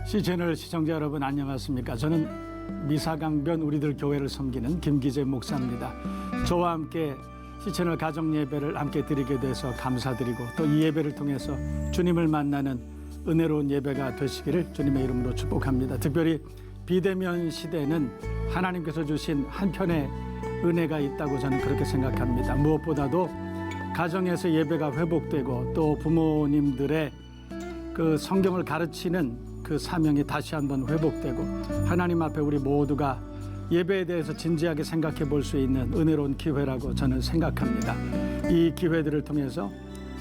시채널 시청자 여러분 안녕하십니까? 저는 미사강변 우리들 교회를 섬기는 김기재 목사입니다. 저와 함께 시채널 가정 예배를 함께 드리게 돼서 감사드리고 또 이 예배를 통해서 주님을 만나는 은혜로운 예배가 되시기를 주님의 이름으로 축복합니다. 특별히 비대면 시대는 하나님께서 주신 한편의 은혜가 있다고 저는 그렇게 생각합니다. 무엇보다도 가정에서 예배가 회복되고 또 부모님들의 그 성경을 가르치는 그 사명이 다시 한번 회복되고 하나님 앞에 우리 모두가 예배에 대해서 진지하게 생각해 볼 수 있는 은혜로운 기회라고 저는 생각합니다. 이 기회들을 통해서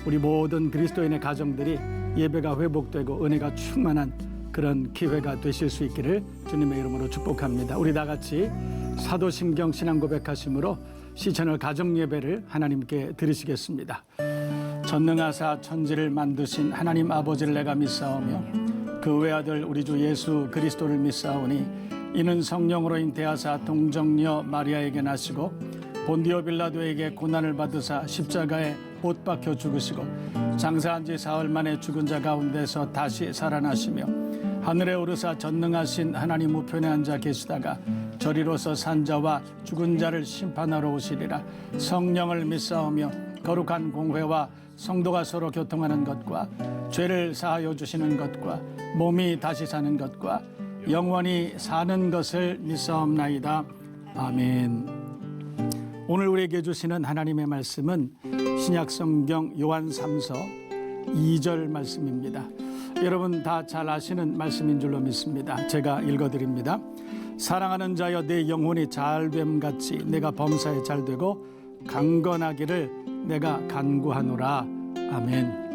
우리 모든 그리스도인의 가정들이 예배가 회복되고 은혜가 충만한 그런 기회가 되실 수 있기를 주님의 이름으로 축복합니다. 우리 다 같이 사도신경 신앙 고백하심으로 시채널 가정 예배를 하나님께 드리시겠습니다. 전능하사 천지를 만드신 하나님 아버지를 내가 믿사오며 그 외아들 우리 주 예수 그리스도를 믿사오니 이는 성령으로 잉태하사 동정녀 마리아에게 나시고 본디오 빌라도에게 고난을 받으사 십자가에 못 박혀 죽으시고 장사한 지 사흘 만에 죽은 자 가운데서 다시 살아나시며 하늘에 오르사 전능하신 하나님 우편에 앉아 계시다가 저리로서 산 자와 죽은 자를 심판하러 오시리라. 성령을 믿사오며 거룩한 공회와 성도가 서로 교통하는 것과 죄를 사하여 주시는 것과 몸이 다시 사는 것과 영원히 사는 것을 믿사옵나이다. 아멘. 오늘 우리에게 주시는 하나님의 말씀은 신약성경 요한 3서 2절 말씀입니다. 여러분 다 잘 아시는 말씀인 줄로 믿습니다. 제가 읽어드립니다. 사랑하는 자여 내 영혼이 잘됨 같이 내가 범사에 잘되고 강건하기를 내가 간구하노라. 아멘.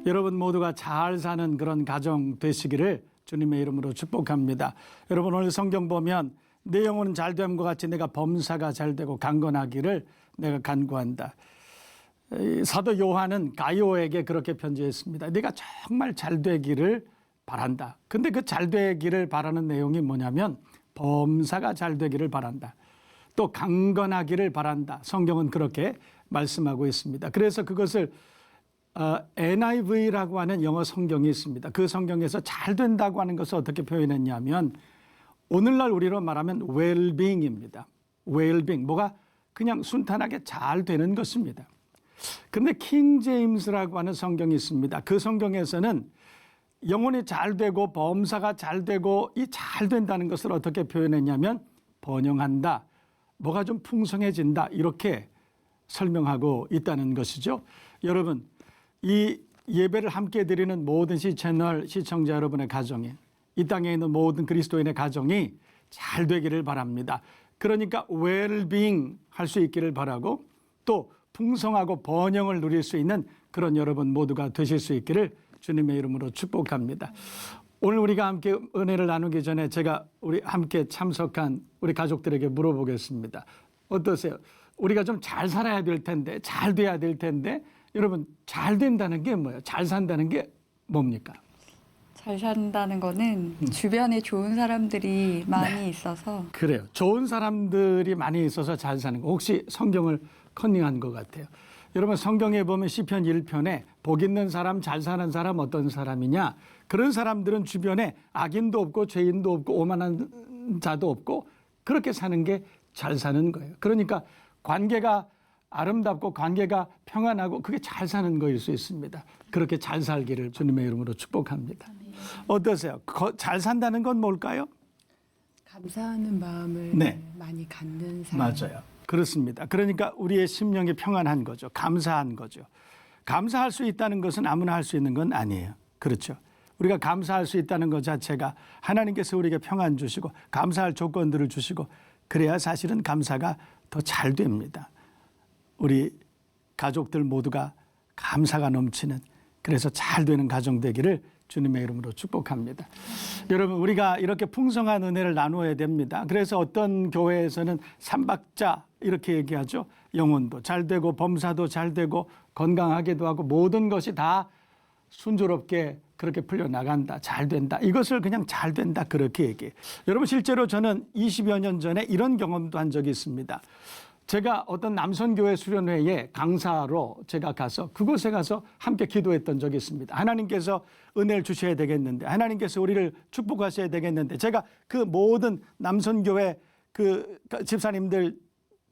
여러분 모두가 잘 사는 그런 가정 되시기를 주님의 이름으로 축복합니다. 여러분 오늘 성경 보면 내 영혼은 잘됨과 같이 내가 범사가 잘되고 강건하기를 내가 간구한다. 사도 요한은 가이오에게 그렇게 편지했습니다. 네가 정말 잘되기를 바란다. 근데 그 잘되기를 바라는 내용이 뭐냐면 범사가 잘되기를 바란다. 또 강건하기를 바란다. 성경은 그렇게 말씀하고 있습니다. 그래서 그것을 NIV라고 하는 영어 성경이 있습니다. 그 성경에서 잘 된다고 하는 것을 어떻게 표현했냐면 오늘날 우리로 말하면 well-being입니다. well-being, 뭐가 그냥 순탄하게 잘 되는 것입니다. 그런데 킹 제임스라고 하는 성경이 있습니다. 그 성경에서는 영혼이 잘 되고 범사가 잘 되고 이 잘 된다는 것을 어떻게 표현했냐면 번영한다, 뭐가 좀 풍성해진다 이렇게 설명하고 있다는 것이죠. 여러분 이 예배를 함께 드리는 모든 시채널 시청자 여러분의 가정이 이 땅에 있는 모든 그리스도인의 가정이 잘 되기를 바랍니다. 그러니까 웰빙 할 수 있기를 바라고 또 풍성하고 번영을 누릴 수 있는 그런 여러분 모두가 되실 수 있기를 주님의 이름으로 축복합니다. 오늘 우리가 함께 은혜를 나누기 전에 제가 우리 함께 참석한 우리 가족들에게 물어보겠습니다. 어떠세요? 우리가 좀 잘 살아야 될 텐데 잘 돼야 될 텐데 여러분 잘 된다는 게 뭐예요? 잘 산다는 게 뭡니까? 잘 산다는 거는 주변에 좋은 사람들이 많이 있어서 그래요. 좋은 사람들이 많이 있어서 잘 사는 거. 혹시 성경을 컨닝한 것 같아요. 여러분 성경에 보면 시편 1편에 복 있는 사람, 잘 사는 사람 어떤 사람이냐. 그런 사람들은 주변에 악인도 없고 죄인도 없고 오만한 자도 없고 그렇게 사는 게 잘 사는 거예요. 그러니까 관계가 아름답고 관계가 평안하고 그게 잘 사는 거일 수 있습니다. 그렇게 잘 살기를 주님의 이름으로 축복합니다. 어떠세요? 잘 산다는 건 뭘까요? 감사하는 마음을 많이 갖는 사람. 맞아요. 그렇습니다. 그러니까 우리의 심령이 평안한 거죠. 감사한 거죠. 감사할 수 있다는 것은 아무나 할 수 있는 건 아니에요. 그렇죠. 우리가 감사할 수 있다는 것 자체가 하나님께서 우리에게 평안 주시고 감사할 조건들을 주시고 그래야 사실은 감사가 더 잘 됩니다. 우리 가족들 모두가 감사가 넘치는 그래서 잘 되는 가정 되기를 주님의 이름으로 축복합니다. 여러분 우리가 이렇게 풍성한 은혜를 나누어야 됩니다. 그래서 어떤 교회에서는 삼박자 이렇게 얘기하죠. 영혼도 잘 되고 범사도 잘 되고 건강하게도 하고 모든 것이 다 순조롭게 그렇게 풀려나간다. 잘 된다. 이것을 그냥 잘 된다 그렇게 얘기해요. 여러분 실제로 저는 20여 년 전에 이런 경험도 한 적이 있습니다. 제가 어떤 남선교회 수련회에 강사로 제가 가서 그곳에 가서 함께 기도했던 적이 있습니다. 하나님께서 은혜를 주셔야 되겠는데, 하나님께서 우리를 축복하셔야 되겠는데, 제가 그 모든 남선교회 그 집사님들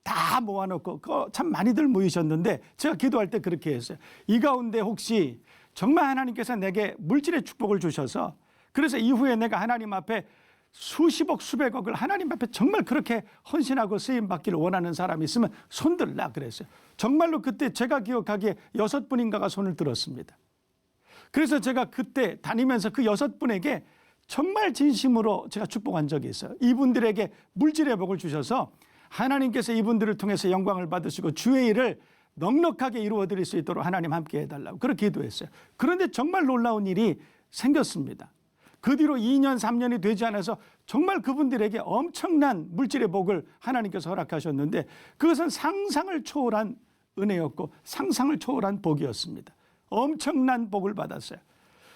다 모아놓고 참 많이들 모이셨는데 제가 기도할 때 그렇게 했어요. 이 가운데 혹시 정말 하나님께서 내게 물질의 축복을 주셔서 그래서 이후에 내가 하나님 앞에 수십억 수백억을 하나님 앞에 정말 그렇게 헌신하고 쓰임받기를 원하는 사람이 있으면 손들라 그랬어요. 정말로 그때 제가 기억하기에 6분인가가 손을 들었습니다. 그래서 제가 그때 다니면서 그 6분에게 정말 진심으로 제가 축복한 적이 있어요. 이분들에게 물질의 복을 주셔서 하나님께서 이분들을 통해서 영광을 받으시고 주의 일을 넉넉하게 이루어 드릴 수 있도록 하나님 함께 해달라고 그렇게 기도했어요. 그런데 정말 놀라운 일이 생겼습니다. 그 뒤로 2년 3년이 되지 않아서 정말 그분들에게 엄청난 물질의 복을 하나님께서 허락하셨는데 그것은 상상을 초월한 은혜였고 상상을 초월한 복이었습니다. 엄청난 복을 받았어요.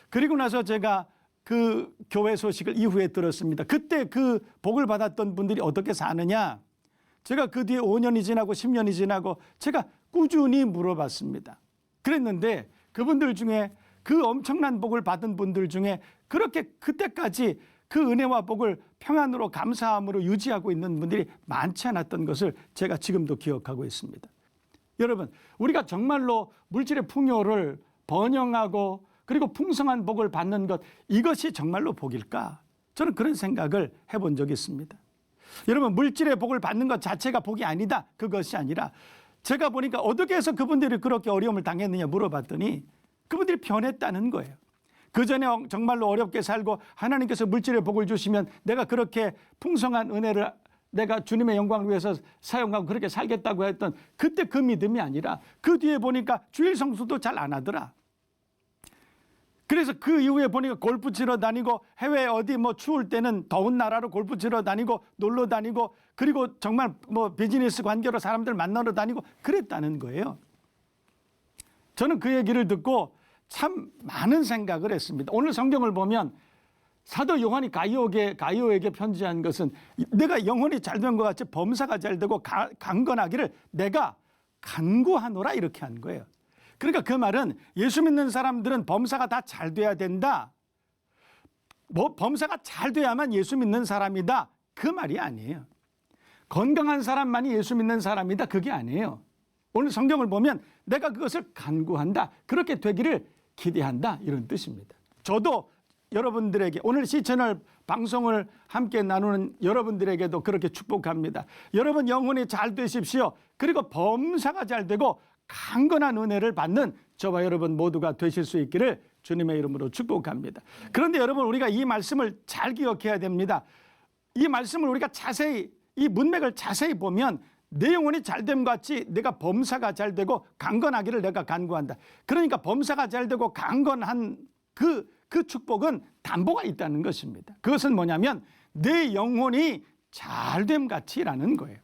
그리고 나서 제가 그 교회 소식을 이후에 들었습니다. 그때 그 복을 받았던 분들이 어떻게 사느냐, 제가 그 뒤에 5년이 지나고 10년이 지나고 제가 꾸준히 물어봤습니다. 그랬는데 그분들 중에 그 엄청난 복을 받은 분들 중에 그렇게 그때까지 그 은혜와 복을 평안으로 감사함으로 유지하고 있는 분들이 많지 않았던 것을 제가 지금도 기억하고 있습니다. 여러분, 우리가 정말로 물질의 풍요를 번영하고 그리고 풍성한 복을 받는 것, 이것이 정말로 복일까? 저는 그런 생각을 해본 적이 있습니다. 여러분, 물질의 복을 받는 것 자체가 복이 아니다, 그것이 아니라 제가 보니까 어떻게 해서 그분들이 그렇게 어려움을 당했느냐 물어봤더니 그분들이 변했다는 거예요. 그전에 정말로 어렵게 살고 하나님께서 물질의 복을 주시면 내가 그렇게 풍성한 은혜를 내가 주님의 영광을 위해서 사용하고 그렇게 살겠다고 했던 그때 그 믿음이 아니라 그 뒤에 보니까 주일 성수도 잘 안 하더라. 그래서 그 이후에 보니까 골프 치러 다니고 해외 어디 뭐 추울 때는 더운 나라로 골프 치러 다니고 놀러 다니고 그리고 정말 뭐 비즈니스 관계로 사람들 만나러 다니고 그랬다는 거예요. 저는 그 얘기를 듣고 참 많은 생각을 했습니다. 오늘 성경을 보면 사도 요한이 가이오에게 편지한 것은 내가 영혼이 잘된 것 같이 범사가 잘되고 강건하기를 내가 간구하노라 이렇게 한 거예요. 그러니까 그 말은 예수 믿는 사람들은 범사가 다 잘 돼야 된다. 뭐 범사가 잘 돼야만 예수 믿는 사람이다. 그 말이 아니에요. 건강한 사람만이 예수 믿는 사람이다. 그게 아니에요. 오늘 성경을 보면 내가 그것을 간구한다. 그렇게 되기를 기대한다. 이런 뜻입니다. 저도 여러분들에게 오늘 시채널 방송을 함께 나누는 여러분들에게도 그렇게 축복합니다. 여러분 영혼이 잘 되십시오. 그리고 범사가 잘 되고 강건한 은혜를 받는 저와 여러분 모두가 되실 수 있기를 주님의 이름으로 축복합니다. 그런데 여러분 우리가 이 말씀을 잘 기억해야 됩니다. 이 말씀을 우리가 자세히 이 문맥을 자세히 보면 내 영혼이 잘됨 같이 내가 범사가 잘 되고 강건하기를 내가 간구한다. 그러니까 범사가 잘 되고 강건한 그 축복은 담보가 있다는 것입니다. 그것은 뭐냐면 내 영혼이 잘됨 같이라는 거예요.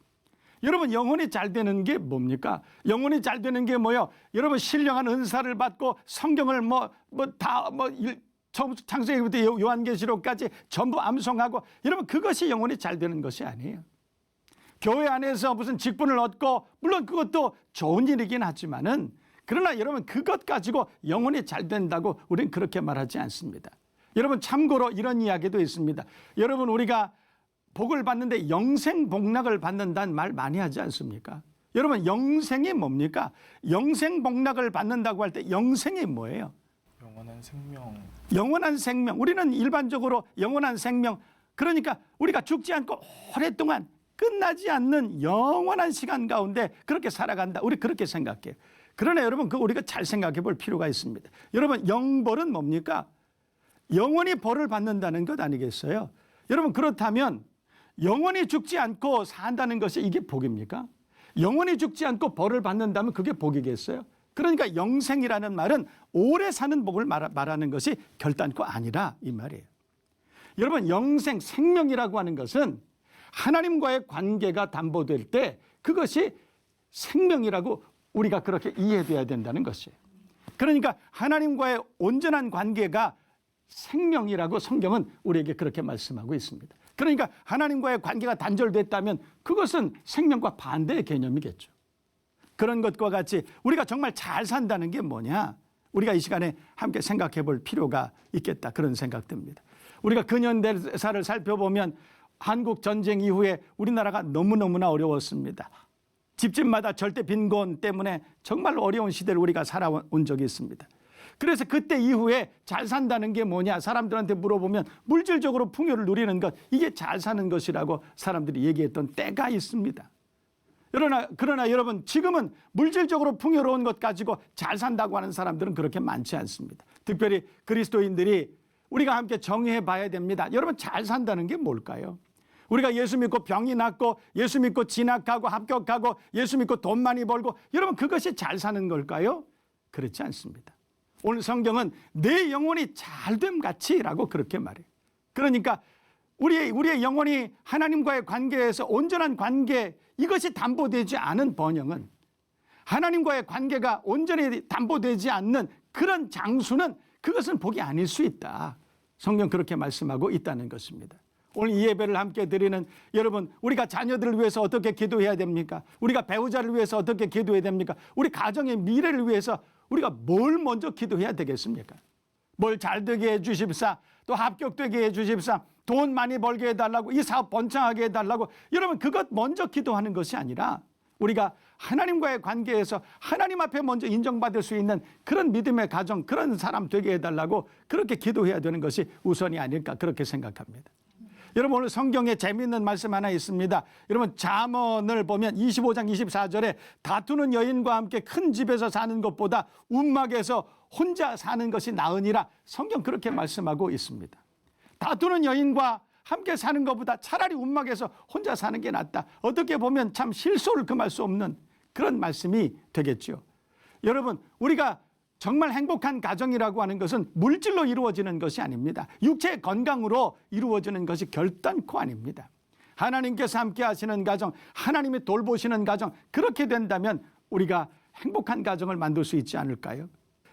여러분 영혼이 잘 되는 게 뭡니까? 영혼이 잘 되는 게 뭐예요? 여러분 신령한 은사를 받고 성경을 창세기부터 요한계시록까지 전부 암송하고 여러분 그것이 영혼이 잘 되는 것이 아니에요. 교회 안에서 무슨 직분을 얻고 물론 그것도 좋은 일이긴 하지만은 그러나 여러분 그것 가지고 영혼이 잘 된다고 우리는 그렇게 말하지 않습니다. 여러분 참고로 이런 이야기도 있습니다. 여러분 우리가 복을 받는데 영생복락을 받는다는 말 많이 하지 않습니까? 여러분 영생이 뭡니까? 영생복락을 받는다고 할 때 영생이 뭐예요? 영원한 생명. 영원한 생명. 우리는 일반적으로 영원한 생명, 그러니까 우리가 죽지 않고 오랫동안 끝나지 않는 영원한 시간 가운데 그렇게 살아간다. 우리 그렇게 생각해요. 그러나 여러분 그거 우리가 잘 생각해 볼 필요가 있습니다. 여러분 영벌은 뭡니까? 영원히 벌을 받는다는 것 아니겠어요? 여러분 그렇다면 영원히 죽지 않고 산다는 것이 이게 복입니까? 영원히 죽지 않고 벌을 받는다면 그게 복이겠어요? 그러니까 영생이라는 말은 오래 사는 복을 말하는 것이 결단코 아니라 이 말이에요. 여러분 영생, 생명이라고 하는 것은 하나님과의 관계가 담보될 때 그것이 생명이라고 우리가 그렇게 이해돼야 된다는 것이에요. 그러니까 하나님과의 온전한 관계가 생명이라고 성경은 우리에게 그렇게 말씀하고 있습니다. 그러니까 하나님과의 관계가 단절됐다면 그것은 생명과 반대의 개념이겠죠. 그런 것과 같이 우리가 정말 잘 산다는 게 뭐냐? 우리가 이 시간에 함께 생각해 볼 필요가 있겠다, 그런 생각 듭니다. 우리가 근현대사를 살펴보면 한국 전쟁 이후에 우리나라가 너무너무나 어려웠습니다. 집집마다 절대 빈곤 때문에 정말 어려운 시대를 우리가 살아온 적이 있습니다. 그래서 그때 이후에 잘 산다는 게 뭐냐, 사람들한테 물어보면 물질적으로 풍요를 누리는 것, 이게 잘 사는 것이라고 사람들이 얘기했던 때가 있습니다. 그러나 여러분, 지금은 물질적으로 풍요로운 것 가지고 잘 산다고 하는 사람들은 그렇게 많지 않습니다. 특별히 그리스도인들이 우리가 함께 정의해 봐야 됩니다. 여러분, 잘 산다는 게 뭘까요? 우리가 예수 믿고 병이 낫고, 예수 믿고 진학하고 합격하고, 예수 믿고 돈 많이 벌고, 여러분, 그것이 잘 사는 걸까요? 그렇지 않습니다. 오늘 성경은 내 영혼이 잘됨 같이라고 그렇게 말해요. 그러니까 우리의 영혼이 하나님과의 관계에서 온전한 관계, 이것이 담보되지 않은 번영은, 하나님과의 관계가 온전히 담보되지 않는 그런 장수는 그것은 복이 아닐 수 있다. 성경 그렇게 말씀하고 있다는 것입니다. 오늘 이 예배를 함께 드리는 여러분, 우리가 자녀들을 위해서 어떻게 기도해야 됩니까? 우리가 배우자를 위해서 어떻게 기도해야 됩니까? 우리 가정의 미래를 위해서 우리가 뭘 먼저 기도해야 되겠습니까? 뭘 잘 되게 해 주십사, 또 합격되게 해 주십사, 돈 많이 벌게 해달라고, 이 사업 번창하게 해달라고, 여러분, 그것 먼저 기도하는 것이 아니라 우리가 하나님과의 관계에서 하나님 앞에 먼저 인정받을 수 있는 그런 믿음의 가정, 그런 사람 되게 해달라고 그렇게 기도해야 되는 것이 우선이 아닐까, 그렇게 생각합니다. 여러분, 오늘 성경에 재미있는 말씀 하나 있습니다. 여러분, 잠언을 보면 25장 24절에 다투는 여인과 함께 큰 집에서 사는 것보다 움막에서 혼자 사는 것이 나으니라, 성경 그렇게 말씀하고 있습니다. 다투는 여인과 함께 사는 것보다 차라리 움막에서 혼자 사는 게 낫다. 어떻게 보면 참 실소를 금할 수 없는 그런 말씀이 되겠죠. 여러분, 우리가 정말 행복한 가정이라고 하는 것은 물질로 이루어지는 것이 아닙니다. 육체의 건강으로 이루어지는 것이 결단코 아닙니다. 하나님께서 함께 하시는 가정, 하나님이 돌보시는 가정, 그렇게 된다면 우리가 행복한 가정을 만들 수 있지 않을까요?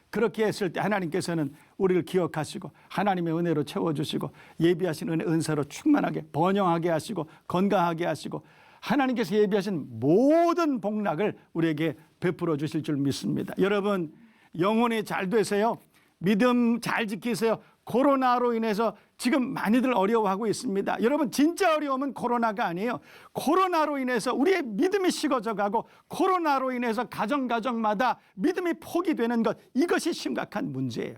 그렇게 했을 때 하나님께서는 우리를 기억하시고 하나님의 은혜로 채워주시고 예비하신 은사로 충만하게 번영하게 하시고 건강하게 하시고 하나님께서 예비하신 모든 복락을 우리에게 베풀어 주실 줄 믿습니다. 여러분, 영혼이 잘 되세요. 믿음 잘 지키세요. 코로나로 인해서 지금 많이들 어려워하고 있습니다. 여러분, 진짜 어려움은 코로나가 아니에요. 코로나로 인해서 우리의 믿음이 식어져 가고, 코로나로 인해서 가정마다 믿음이 포기되는 것, 이것이 심각한 문제예요.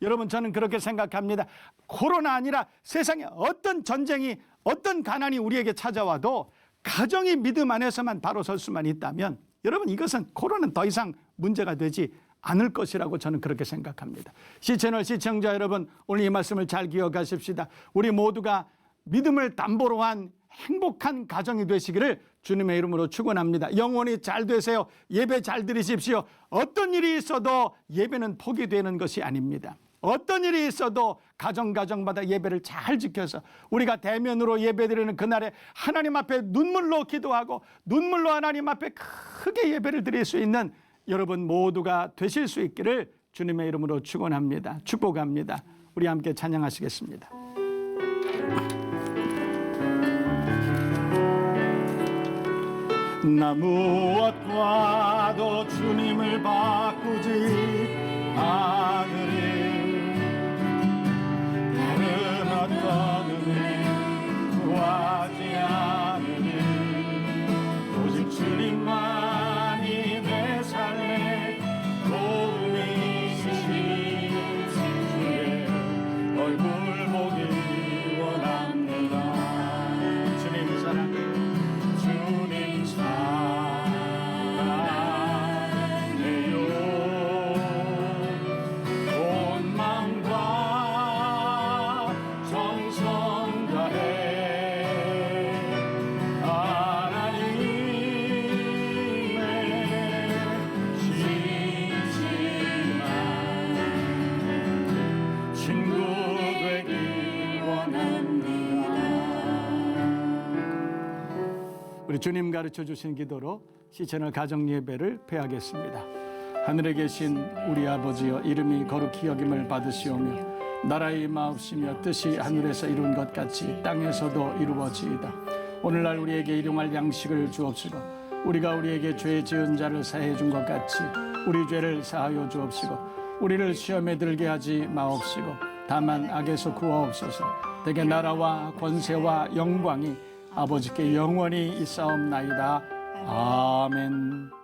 여러분, 저는 그렇게 생각합니다. 코로나 아니라 세상에 어떤 전쟁이, 어떤 가난이 우리에게 찾아와도 가정이 믿음 안에서만 바로 설 수만 있다면, 여러분, 이것은 코로나는 더 이상 문제가 되지 않을 것이라고 저는 그렇게 생각합니다. 시채널 시청자 여러분, 오늘 이 말씀을 잘 기억하십시다. 우리 모두가 믿음을 담보로 한 행복한 가정이 되시기를 주님의 이름으로 축원합니다. 영혼이 잘 되세요. 예배 잘 드리십시오. 어떤 일이 있어도 예배는 포기되는 것이 아닙니다. 어떤 일이 있어도 가정마다 예배를 잘 지켜서 우리가 대면으로 예배드리는 그날에 하나님 앞에 눈물로 기도하고 눈물로 하나님 앞에 크게 예배를 드릴 수 있는 여러분 모두가 되실 수 있기를 주님의 이름으로 축원합니다. 축복합니다. 우리 함께 찬양하시겠습니다. 나 무엇과도 주님을 바꾸지 않으리. 다른 어떤 은혜 구하지 않으리. 오직 주님만이 내 삶에 도움이 되시니 주의 얼굴 보기 원합니다. 주님 사랑해, 주님 사랑해요. 온 마음과 정성 다해 하나님의 시지만 친구 되기 원합니다. 우리 주님 가르쳐 주신 기도로 시채널 가정 예배를 폐하겠습니다. 하늘에 계신 우리 아버지여, 이름이 거룩히 여김을 받으시오며 나라의 마옵시며 뜻이 하늘에서 이룬 것 같이 땅에서도 이루어지이다. 오늘날 우리에게 일용할 양식을 주옵시고 우리가 우리에게 죄 지은 자를 사해 준 것 같이 우리 죄를 사하여 주옵시고 우리를 시험에 들게 하지 마옵시고 다만 악에서 구하옵소서. 대개 나라와 권세와 영광이 아버지께 영원히 있사옵나이다. 아멘.